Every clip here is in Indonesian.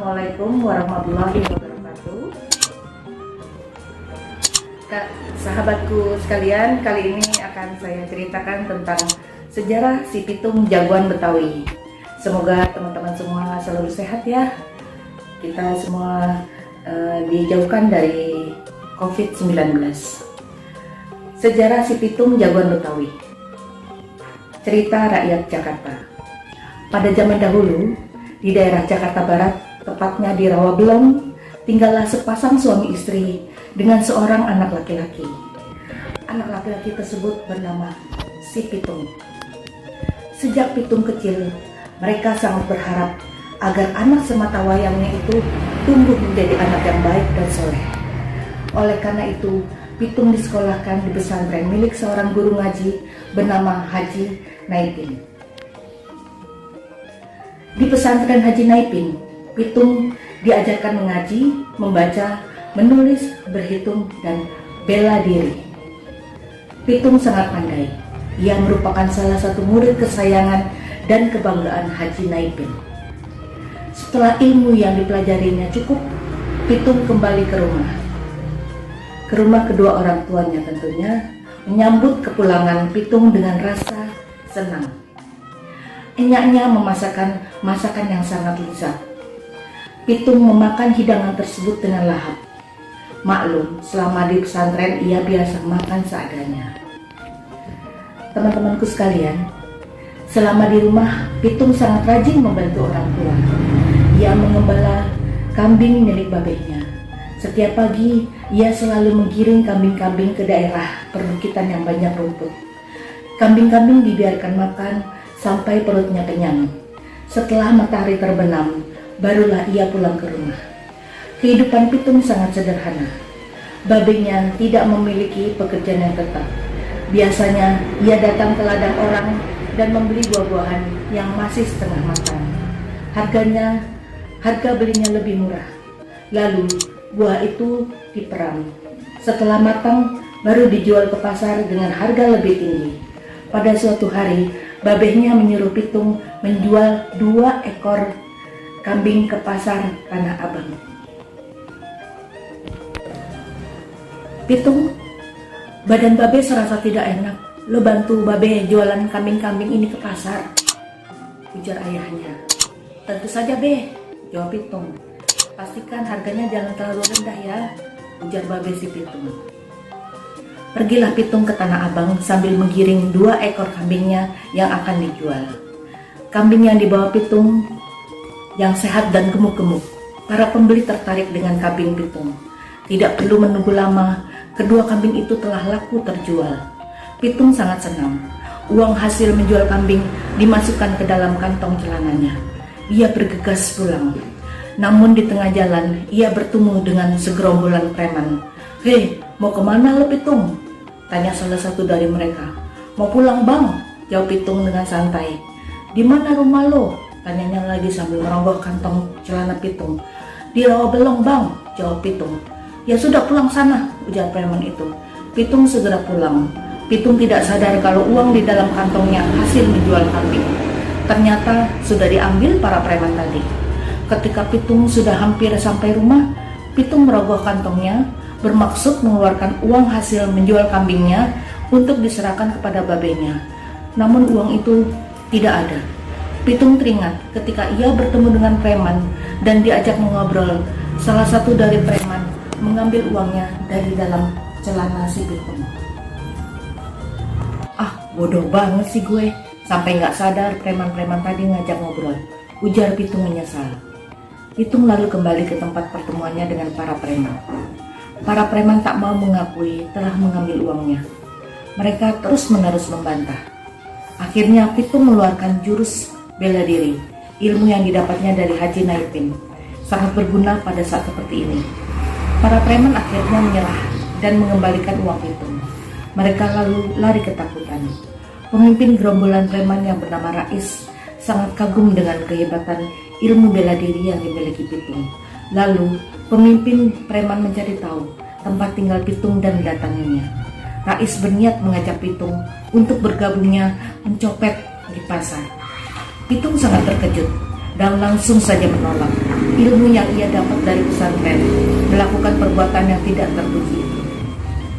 Assalamualaikum warahmatullahi wabarakatuh. Sahabatku sekalian, kali ini akan saya ceritakan tentang sejarah si Pitung jagoan Betawi. Semoga teman-teman semua selalu sehat ya. Kita semua dijauhkan dari COVID-19. Sejarah si Pitung jagoan Betawi. Cerita rakyat Jakarta. Pada zaman dahulu, di daerah Jakarta Barat, tepatnya di Rawabelong, tinggallah sepasang suami istri dengan seorang anak laki-laki. Anak laki-laki tersebut bernama si Pitung. Sejak Pitung kecil, mereka sangat berharap agar anak sematawayangnya itu tumbuh menjadi anak yang baik dan soleh. Oleh karena itu, Pitung disekolahkan di pesantren milik seorang guru ngaji bernama Haji Naipin. Di pesantren Haji Naipin, Pitung diajarkan mengaji, membaca, menulis, berhitung, dan bela diri. Pitung sangat pandai. Ia merupakan salah satu murid kesayangan dan kebanggaan Haji Naipin. Setelah ilmu yang dipelajarinya cukup, Pitung kembali ke rumah. Ke rumah kedua orang tuanya tentunya, menyambut kepulangan Pitung dengan rasa senang. Enyaknya memasakkan masakan yang sangat lezat. Pitung memakan hidangan tersebut dengan lahap. Maklum, selama di pesantren ia biasa makan seadanya. Teman-temanku sekalian, selama di rumah, Pitung sangat rajin membantu orang tua. Ia mengembala kambing milik babehnya. Setiap pagi, ia selalu menggiring kambing-kambing ke daerah perbukitan yang banyak rumput. Kambing-kambing dibiarkan makan sampai perutnya kenyang. Setelah matahari terbenam, barulah ia pulang ke rumah. Kehidupan Pitung sangat sederhana. Babenya tidak memiliki pekerjaan yang tetap. Biasanya ia datang ke ladang orang dan membeli buah-buahan yang masih setengah matang. Harga belinya lebih murah. Lalu buah itu diperam. Setelah matang, baru dijual ke pasar dengan harga lebih tinggi. Pada suatu hari, babehnya menyuruh Pitung menjual 2 ekor kambing ke pasar Tanah Abang. Pitung, badan babe serasa tidak enak. Lo bantu babe jualan kambing-kambing ini ke pasar, ujar ayahnya. Tentu saja be, jawab Pitung. Pastikan harganya jangan terlalu rendah ya, ujar babe si Pitung. Pergilah Pitung ke Tanah Abang sambil menggiring 2 ekor kambingnya yang akan dijual. Kambing yang dibawa Pitung yang sehat dan gemuk-gemuk. Para pembeli tertarik dengan kambing Pitung. Tidak perlu menunggu lama, kedua kambing itu telah laku terjual. Pitung sangat senang. Uang hasil menjual kambing dimasukkan ke dalam kantong celananya. Ia bergegas pulang. Namun di tengah jalan, ia bertemu dengan segerombolan preman. "Hei, mau kemana lo Pitung?" tanya salah satu dari mereka. "Mau pulang bang," jawab Pitung dengan santai. "Di mana rumah lo?" tanyanya lagi sambil merogoh kantong celana Pitung. "Di Rawabelong bang," jawab Pitung. "Ya sudah pulang sana," ujar preman itu. Pitung segera pulang. Pitung tidak sadar kalau uang di dalam kantongnya hasil menjual kambing. Ternyata sudah diambil para preman tadi. Ketika Pitung sudah hampir sampai rumah, Pitung merogoh kantongnya, bermaksud mengeluarkan uang hasil menjual kambingnya untuk diserahkan kepada babenya. Namun uang itu tidak ada. Pitung teringat ketika ia bertemu dengan preman dan diajak mengobrol. Salah satu dari preman mengambil uangnya dari dalam celana si Pitung. "Ah, bodoh banget sih gue, sampai nggak sadar preman-preman tadi ngajak ngobrol," ujar Pitung menyesal. Pitung lalu kembali ke tempat pertemuannya dengan para preman. Para preman tak mau mengakui telah mengambil uangnya. Mereka terus-menerus membantah. Akhirnya Pitung mengeluarkan jurus bela diri, ilmu yang didapatnya dari Haji Naipin. Sangat berguna pada saat seperti ini. Para preman akhirnya menyerah dan mengembalikan uang Pitung. Mereka lalu lari ketakutan. Pemimpin gerombolan preman yang bernama Rais sangat kagum dengan kehebatan ilmu bela diri yang dimiliki Pitung. Lalu pemimpin preman mencari tahu tempat tinggal Pitung dan mendatanginya. Rais berniat mengajak Pitung untuk bergabungnya mencopet di pasar. Pitung sangat terkejut dan langsung saja menolak ilmu yang ia dapat dari pesantren, melakukan perbuatan yang tidak terpuji.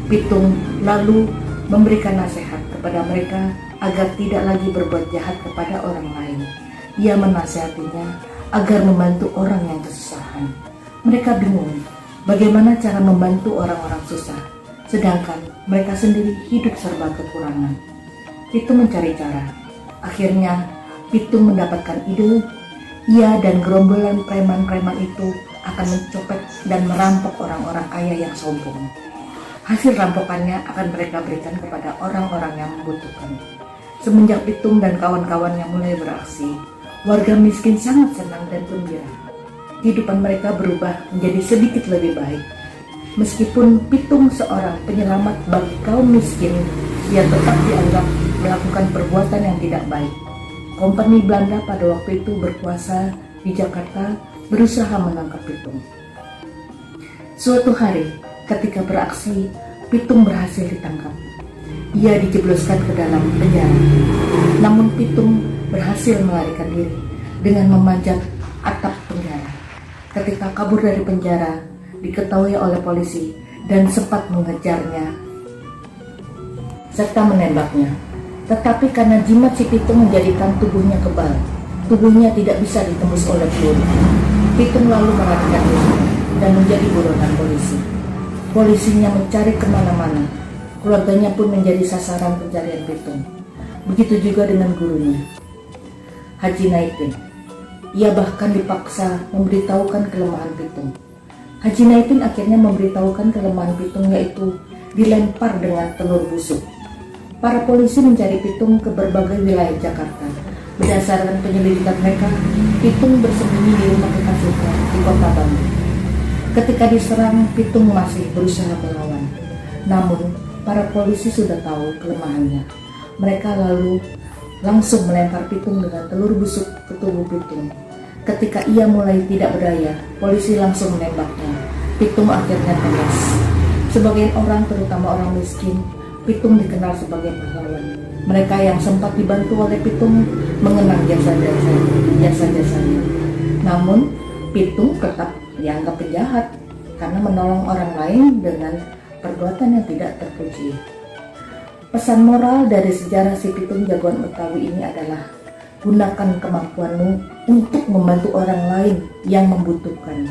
Pitung lalu memberikan nasihat kepada mereka agar tidak lagi berbuat jahat kepada orang lain. Ia menasihatinya agar membantu orang yang kesusahan. Mereka bingung bagaimana cara membantu orang-orang susah, sedangkan mereka sendiri hidup serba kekurangan. Pitung mencari cara. Akhirnya Pitung mendapatkan ide. Ia dan gerombolan preman-preman itu akan mencopet dan merampok orang-orang kaya yang sombong. Hasil rampokannya akan mereka berikan kepada orang-orang yang membutuhkan. Semenjak Pitung dan kawan-kawannya mulai beraksi, warga miskin sangat senang dan gembira. Kehidupan mereka berubah menjadi sedikit lebih baik. Meskipun Pitung seorang penyelamat bagi kaum miskin, ia tetap dianggap melakukan perbuatan yang tidak baik. Kompeni Belanda pada waktu itu berkuasa di Jakarta, berusaha menangkap Pitung. Suatu hari, ketika beraksi, Pitung berhasil ditangkap. Ia dijebloskan ke dalam penjara. Namun Pitung berhasil melarikan diri dengan memanjat atap penjara. Ketika kabur dari penjara, diketahui oleh polisi dan sempat mengejarnya serta menembaknya. Tetapi karena jimat si Pitung menjadikan tubuhnya kebal, tubuhnya tidak bisa ditembus oleh peluru. Pitung lalu melarikan diri dan menjadi buronan polisi. Polisinya mencari kemana-mana. Keluarganya pun menjadi sasaran pencarian Pitung. Begitu juga dengan gurunya, Haji Naipin. Ia bahkan dipaksa memberitahukan kelemahan Pitung. Haji Naipin akhirnya memberitahukan kelemahan Pitung, yaitu dilempar dengan telur busuk. Para polisi mencari Pitung ke berbagai wilayah Jakarta. Berdasarkan penyelidikan mereka, Pitung bersembunyi di rumah kekasihnya di kota Bandung. Ketika diserang, Pitung masih berusaha melawan. Namun, para polisi sudah tahu kelemahannya. Mereka lalu langsung melempar Pitung dengan telur busuk ke tubuh Pitung. Ketika ia mulai tidak berdaya, polisi langsung menembaknya. Pitung akhirnya tewas. Sebagian orang, terutama orang miskin, Pitung dikenal sebagai pahlawan. Mereka yang sempat dibantu oleh Pitung mengenang jasa-jasanya. Namun, Pitung tetap dianggap penjahat karena menolong orang lain dengan perbuatan yang tidak terpuji. Pesan moral dari sejarah si Pitung jagoan Betawi ini adalah gunakan kemampuanmu untuk membantu orang lain yang membutuhkan.